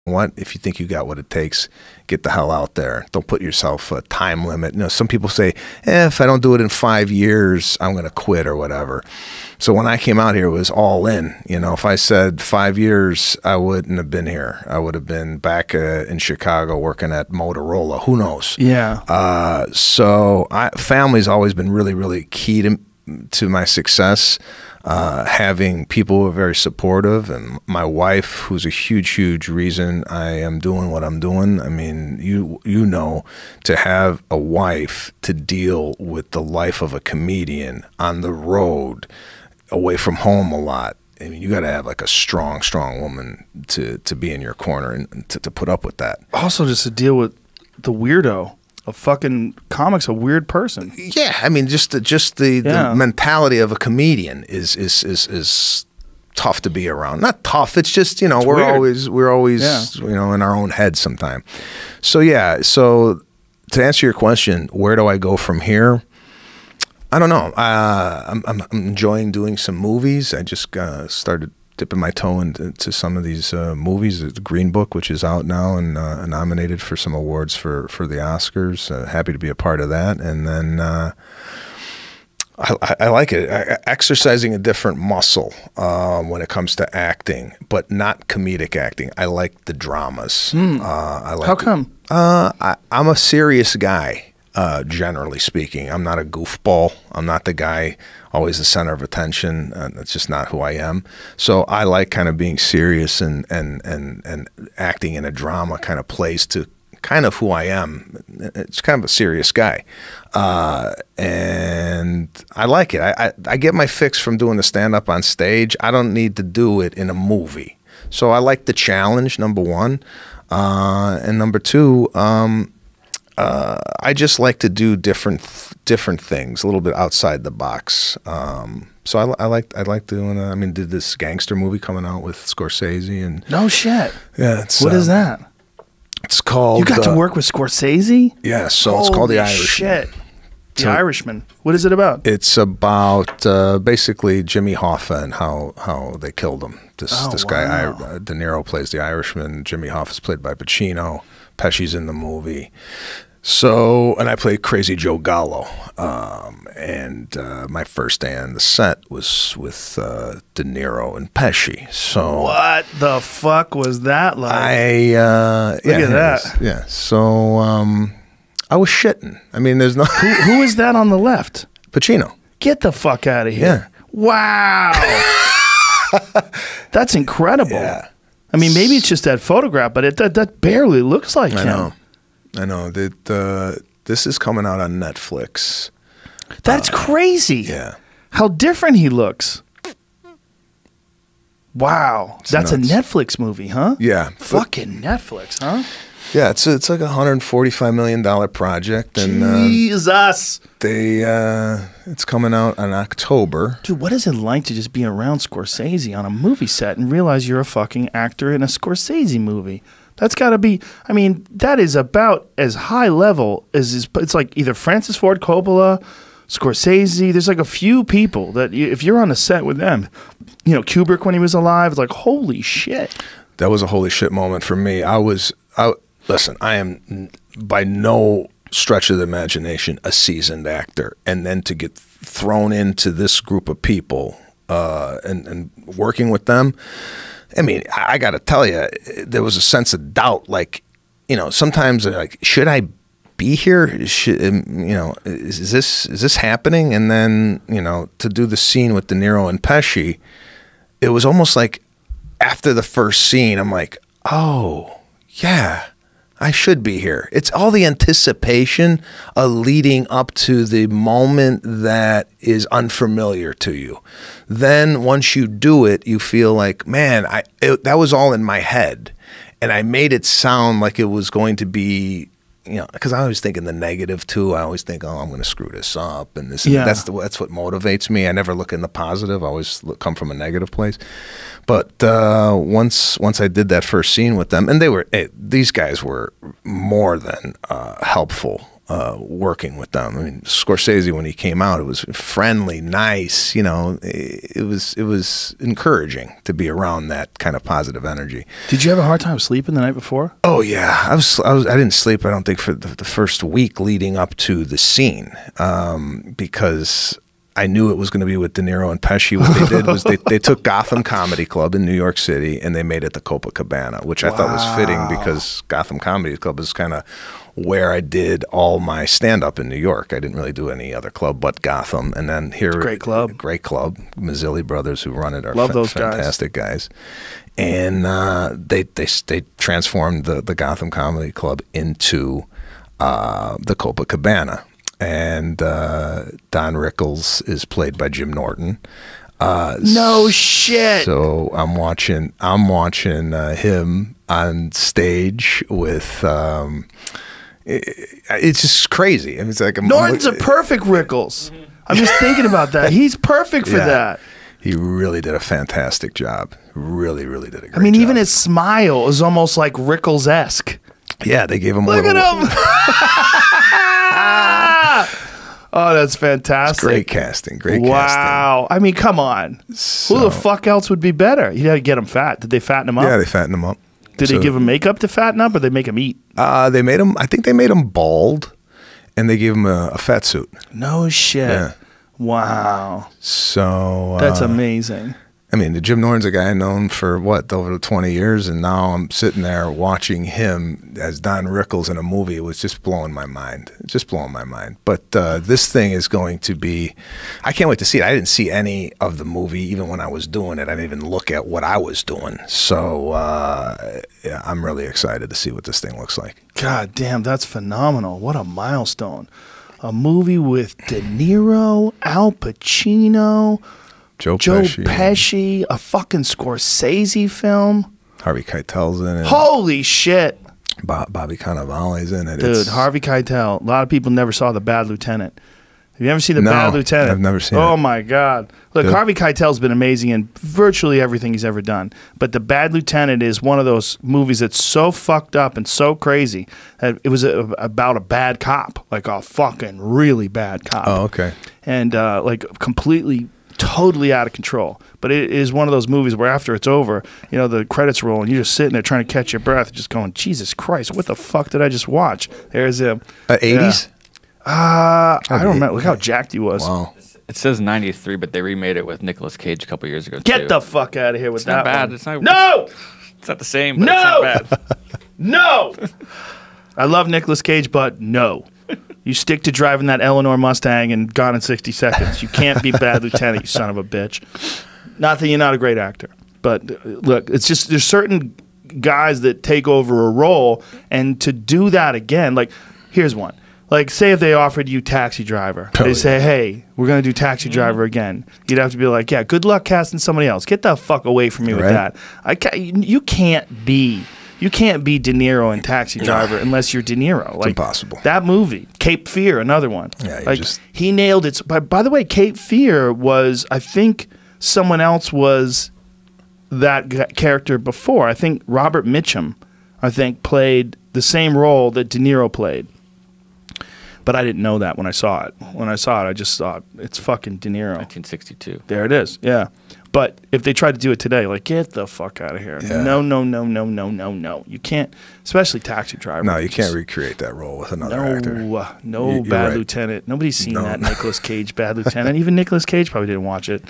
What if you think you got what it takes, get the hell out there. Don't put yourself a time limit. You know, some people say, if I don't do it in 5 years, I'm going to quit or whatever. So when I came out here, it was all in. You know, if I said 5 years, I wouldn't have been here. I would have been back in Chicago working at Motorola. Who knows? Yeah. So family's always been really, really key to my success. Having people who are very supportive, and my wife, who's a huge reason I am doing what I'm doing. I mean, you know, to have a wife to deal with the life of a comedian on the road, away from home a lot. I mean, you got to have like a strong woman to be in your corner and to put up with that. Also, just to deal with the weirdo. A fucking comic's a weird person. Yeah, I mean, just the mentality of a comedian is tough to be around. Not tough. It's just, you know, we're always you know, in our own heads sometimes. So yeah. So to answer your question, where do I go from here? I don't know. I'm enjoying doing some movies. I just started dipping my toe into some of these movies. The Green Book, which is out now and nominated for some awards for the Oscars. Happy to be a part of that. And then I like it. Exercising a different muscle when it comes to acting, but not comedic acting. I like the dramas. How come? I'm a serious guy. Generally speaking, I'm not a goofball. I'm not the guy always the center of attention. That's just not who I am. So I like kind of being serious and acting in a drama kind of plays to kind of who I am. It's kind of a serious guy. And I like it. I get my fix from doing the stand-up on stage. I don't need to do it in a movie. So I like the challenge, number one. And number two, I just like to do different things, a little bit outside the box. So I like doing. I mean, did this gangster movie coming out with Scorsese and no shit. Yeah, it's what is that? It's called. You got to work with Scorsese? Yeah, so it's called The Irishman. Shit. The Irishman. What is it about? It's about basically Jimmy Hoffa and how they killed him. This guy, De Niro, plays the Irishman. Jimmy Hoffa is played by Pacino. Pesci's in the movie. So, and I played Crazy Joe Gallo. And my first day on the set was with De Niro and Pesci. So what the fuck was that like? Look at that. Yeah. So I was shitting. I mean, there's no who is that on the left? Pacino. Get the fuck out of here. Yeah. Wow. That's incredible. Yeah. I mean, maybe it's just that photograph, but that barely looks like him. I know. That this is coming out on Netflix. That's crazy. Yeah. How different he looks. Wow. That's nuts. A Netflix movie, huh? Yeah. Fucking Netflix, huh? Yeah, it's like a $145 million project, and Jesus, it's coming out in October. Dude, what is it like to just be around Scorsese on a movie set and realize you're a fucking actor in a Scorsese movie? That's got to be. I mean, that is about as high level as it's like either Francis Ford Coppola, Scorsese. There's like a few people that if you're on a set with them, you know, Kubrick when he was alive, it's like holy shit. That was a holy shit moment for me. Listen, I am by no stretch of the imagination a seasoned actor, and then to get thrown into this group of people and working with them, I mean, I got to tell you, there was a sense of doubt. Like, you know, sometimes like, should I be here? You know, is this happening? And then, you know, to do the scene with De Niro and Pesci, it was almost like after the first scene, I'm like, oh yeah, I should be here. It's all the anticipation of leading up to the moment that is unfamiliar to you. Then once you do it, you feel like, man, that was all in my head. And I made it sound like it was going to be, you know, because I always think in the negative too. I always think, oh, I'm going to screw this up. And this, yeah. That's what motivates me. I never look in the positive. I always come from a negative place. But once I did that first scene with them, and these guys were more than helpful. working with them. I mean, Scorsese, when he came out, it was friendly, nice. You know, it was encouraging to be around that kind of positive energy. Did you have a hard time sleeping the night before? Oh yeah, I didn't sleep. I don't think for the first week leading up to the scene, because I knew it was going to be with De Niro and Pesci. What they did was they took Gotham Comedy Club in New York City and they made it the Copacabana, which I thought was fitting because Gotham Comedy Club is kind of where I did all my stand-up in New York. I didn't really do any other club but Gotham. And then here, great club. Mazzilli brothers who run it are Love those fantastic guys. And they transformed the Gotham Comedy Club into the Copacabana. And Don Rickles is played by Jim Norton. No shit. So I'm watching him on stage with. It's just crazy. I mean, it's like Norton's a perfect Rickles. I'm just thinking about that. He's perfect for that. He really did a fantastic job. Really, really did a great job. I mean, even his smile is almost like Rickles-esque. Yeah, they gave him Look at him. Oh, that's fantastic. Great casting. Great casting. Wow. I mean, come on. So, who the fuck else would be better? You had to get him fat. Did they fatten him up? Yeah, they fattened him up. Did they give him makeup to fatten up, or they make him eat? They made him. I think they made him bald, and they gave him a fat suit. No shit. Yeah. Wow. So that's amazing. I mean, the Jim Norton's a guy known for over 20 years, and now I'm sitting there watching him as Don Rickles in a movie. It was just blowing my mind. Just blowing my mind. But this thing is going to be, I can't wait to see it. I didn't see any of the movie, even when I was doing it. I didn't even look at what I was doing. So yeah, I'm really excited to see what this thing looks like. God damn, that's phenomenal. What a milestone. A movie with De Niro, Al Pacino, Joe Pesci, a fucking Scorsese film. Harvey Keitel's in it. Holy shit. Bobby Cannavale's in it. Dude, Harvey Keitel. A lot of people never saw The Bad Lieutenant. Have you ever seen The Bad Lieutenant? I've never seen it. Oh, my God. Look, Good. Harvey Keitel's been amazing in virtually everything he's ever done. But The Bad Lieutenant is one of those movies that's so fucked up and so crazy that it was about a bad cop, like a fucking really bad cop. Oh, okay. And like completely, totally out of control. But it is one of those movies where after it's over, you know, the credits roll and you're just sitting there trying to catch your breath, just going, Jesus Christ, what the fuck did I just watch? There's him. 80s? I don't remember. Look how jacked he was. Wow. It says 93, but they remade it with Nicolas Cage a couple years ago, Get too. the fuck out of here with It's that not bad. one. It's not, No! It's not the same, but No! it's not bad. No! I love Nicolas Cage, but no. You stick to driving that Eleanor Mustang and Gone in 60 Seconds. You can't be Bad Lieutenant, you son of a bitch. Not that you're not a great actor, but look, it's just there's certain guys that take over a role, and to do that again, like, here's one. Like, say if they offered you Taxi Driver. They say, hey, we're going to do Taxi Driver again. You'd have to be like, yeah, good luck casting somebody else. Get the fuck away from me with that. You can't be De Niro in Taxi Driver unless you're De Niro. Like, it's impossible. That movie, Cape Fear, another one. Yeah, like, he nailed it. By the way, Cape Fear was, I think someone else was that character before. I think Robert Mitchum, played the same role that De Niro played. But I didn't know that when I saw it. When I saw it, I just thought, it's fucking De Niro. 1962. There it is, yeah. But if they tried to do it today, like, get the fuck out of here. Yeah. No. You can't, especially Taxi Driver. No, you can't recreate that role with another actor. No, You're Bad right. Lieutenant. Nobody's seen that Nicolas Cage Bad Lieutenant. Even Nicolas Cage probably didn't watch it.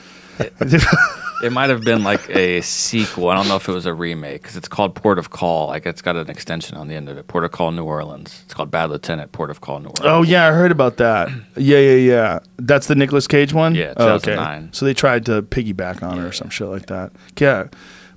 It might have been like a sequel. I don't know if it was a remake because it's called Port of Call. Like it's got an extension on the end of it. Port of Call, New Orleans. It's called Bad Lieutenant, Port of Call, New Orleans. Oh, yeah, I heard about that. Yeah. That's the Nicolas Cage one? Yeah, Oh, okay. 2009. So they tried to piggyback on it or some shit like that. Yeah.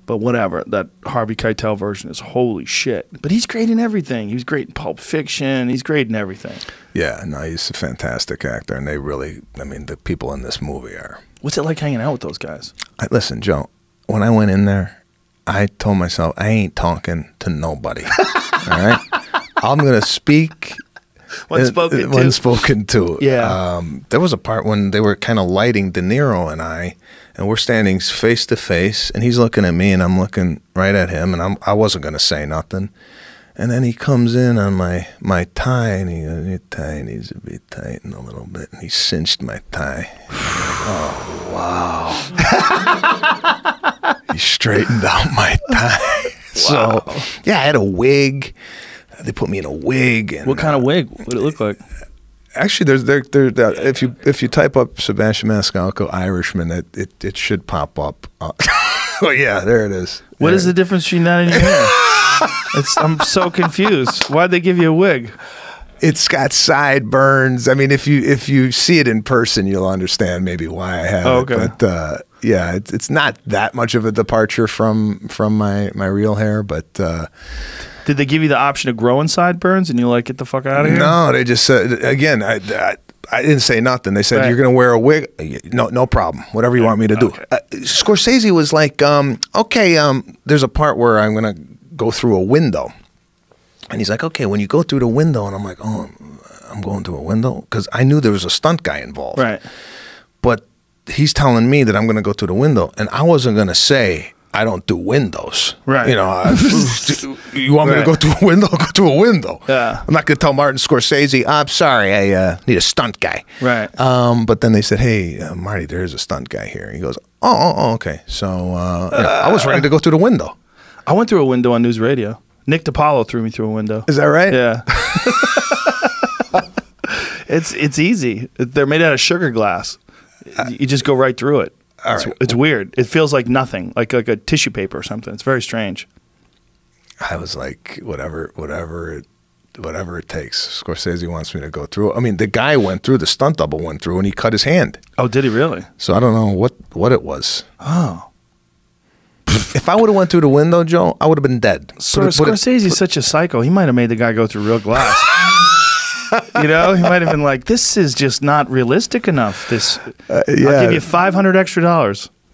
But whatever. That Harvey Keitel version is holy shit. But he's great in everything. He was great in Pulp Fiction. He's great in everything. Yeah, no, he's a fantastic actor, and they really, I mean, the people in this movie are. What's it like hanging out with those guys? Listen, Joe, when I went in there, I told myself, I ain't talking to nobody. All right? I'm going to speak. When spoken to. When spoken to. Yeah. There was a part when they were kind of lighting De Niro and we're standing face to face, and he's looking at me, and I'm looking right at him, and I wasn't going to say nothing. And then he comes in on my tie, and he goes, your tie needs to be tightened a little bit. And he cinched my tie. Oh, wow. He straightened out my tie. Wow. So, yeah, I had a wig. They put me in a wig. And, What kind of wig? What did it look like? Actually, if you type up Sebastian Maniscalco Irishman, it should pop up. Oh, yeah, there it is. What is the difference between that and your hair? I'm so confused. Why'd they give you a wig? It's got sideburns. I mean, if you see it in person, you'll understand maybe why I have okay. it. But yeah, it's not that much of a departure from my real hair. But did they give you the option of growing sideburns, and you're like, get the fuck out of here? No, they just said again. I didn't say nothing. They said, you're going to wear a wig. No problem. Whatever you want me to do. Okay. Scorsese was like, okay, there's a part where I'm going to go through a window. And he's like, okay, when you go through the window. And I'm like, oh, I'm going through a window? Because I knew there was a stunt guy involved. Right. But he's telling me that I'm going to go through the window. And I wasn't going to say, I don't do windows. Right. You know, you want me to go through a window? Go through a window. Yeah. I'm not going to tell Martin Scorsese, I'm sorry, I need a stunt guy. Right. But then they said, hey, Marty, there is a stunt guy here. And he goes, oh, okay. So I was ready to go through the window. I went through a window on News Radio. Nick DiPaolo threw me through a window. Is that right? Yeah. It's easy. They're made out of sugar glass. You just go right through it. It's weird. It feels like nothing, like a tissue paper or something. It's very strange. I was like, whatever it takes. Scorsese wants me to go through. I mean, the guy went through, the stunt double went through, and he cut his hand. Oh, did he really? So I don't know what it was. Oh. If I would have went through the window, Joe, I would have been dead. Scorsese's such a psycho. He might have made the guy go through real glass. You know, he might have been like, this is just not realistic enough. Yeah. I'll give you $500 extra.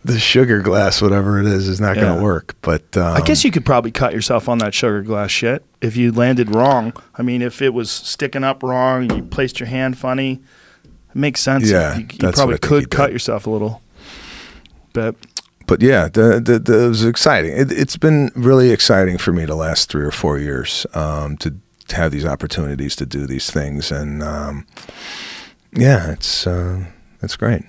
The sugar glass, whatever it is not going to work. But I guess you could probably cut yourself on that sugar glass shit if you landed wrong. I mean, if it was sticking up wrong, you placed your hand funny, it makes sense. Yeah, you probably could cut yourself a little. But yeah, it was exciting. It's been really exciting for me the last 3 or 4 years to have these opportunities to do these things, and yeah, it's great.